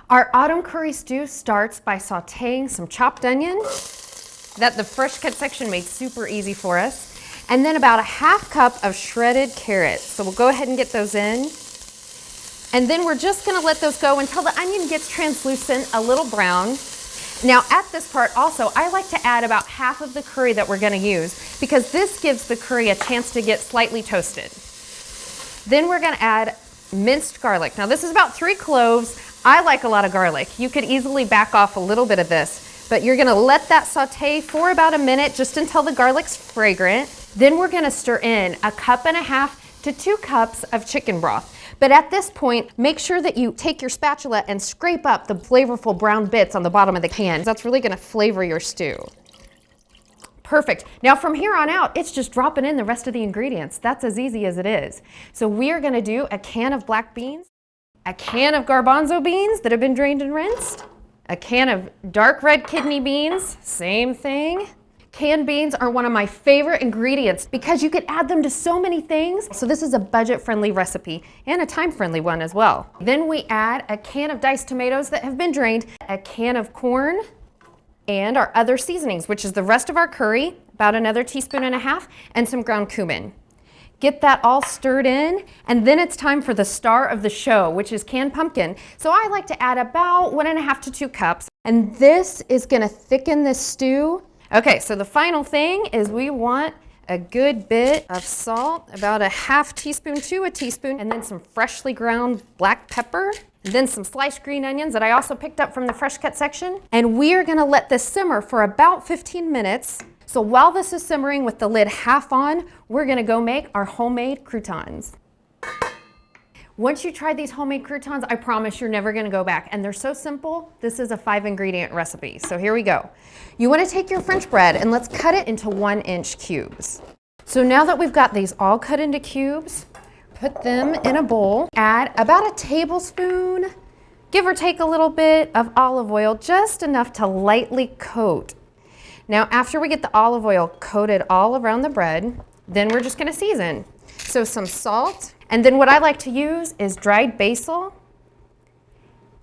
Our autumn curry stew starts by sauteing some chopped onion that the fresh cut section made super easy for us, and then about a ½ cup of shredded carrots. So we'll go ahead and get those in. And then we're just gonna let those go until the onion gets translucent, a little brown. Now at this part also, I like to add about half of the curry that we're gonna use because this gives the curry a chance to get slightly toasted. Then we're gonna add minced garlic. Now this is about 3 cloves. I like a lot of garlic. You could easily back off a little bit of this, but you're gonna let that saute for about a minute just until the garlic's fragrant. Then we're gonna stir in a 1.5 to 2 cups of chicken broth. But at this point, make sure that you take your spatula and scrape up the flavorful brown bits on the bottom of the can. That's really gonna flavor your stew. Perfect. Now from here on out, it's just dropping in the rest of the ingredients. That's as easy as it is. So we are gonna do a can of black beans, a can of garbanzo beans that have been drained and rinsed, a can of dark red kidney beans, same thing. Canned beans are one of my favorite ingredients because you could add them to so many things. So this is a budget-friendly recipe and a time-friendly one as well. Then we add a can of diced tomatoes that have been drained, a can of corn, and our other seasonings, which is the rest of our curry, about another 1.5 teaspoons, and some ground cumin. Get that all stirred in, and then it's time for the star of the show, which is canned pumpkin. So I like to add about 1.5 to 2 cups, and this is gonna thicken this stew. Okay, so the final thing is we want a good bit of salt, about a ½ teaspoon to a teaspoon, and then some freshly ground black pepper, and then some sliced green onions that I also picked up from the fresh cut section. And we are gonna let this simmer for about 15 minutes. So while this is simmering with the lid half on, we're gonna go make our homemade croutons. Once you try these homemade croutons, I promise you're never gonna go back. And they're so simple, this is a 5-ingredient recipe. So here we go. You wanna take your French bread and let's cut it into 1-inch cubes. So now that we've got these all cut into cubes, put them in a bowl. Add about a tablespoon, give or take a little bit of olive oil, just enough to lightly coat. Now after we get the olive oil coated all around the bread, then we're just gonna season. So some salt, and then what I like to use is dried basil,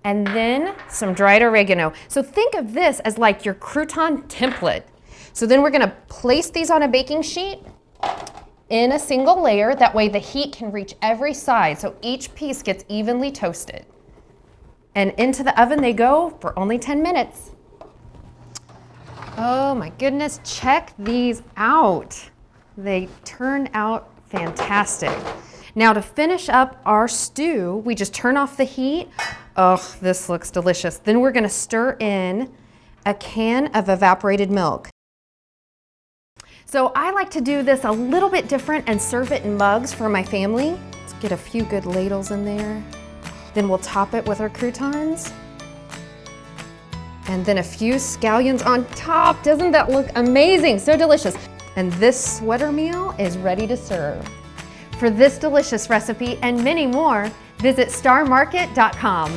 and then some dried oregano. So think of this as like your crouton template. So then we're gonna place these on a baking sheet in a single layer. That way the heat can reach every side, so each piece gets evenly toasted. And into the oven they go for only 10 minutes. Oh my goodness, check these out. They turn out fantastic. Now to finish up our stew, we just turn off the heat. Oh, this looks delicious. Then we're gonna stir in a can of evaporated milk. So I like to do this a little bit different and serve it in mugs for my family. Let's get a few good ladles in there. Then we'll top it with our croutons. And then a few scallions on top. Doesn't that look amazing? So delicious. And this sweater meal is ready to serve. For this delicious recipe and many more, visit starmarket.com.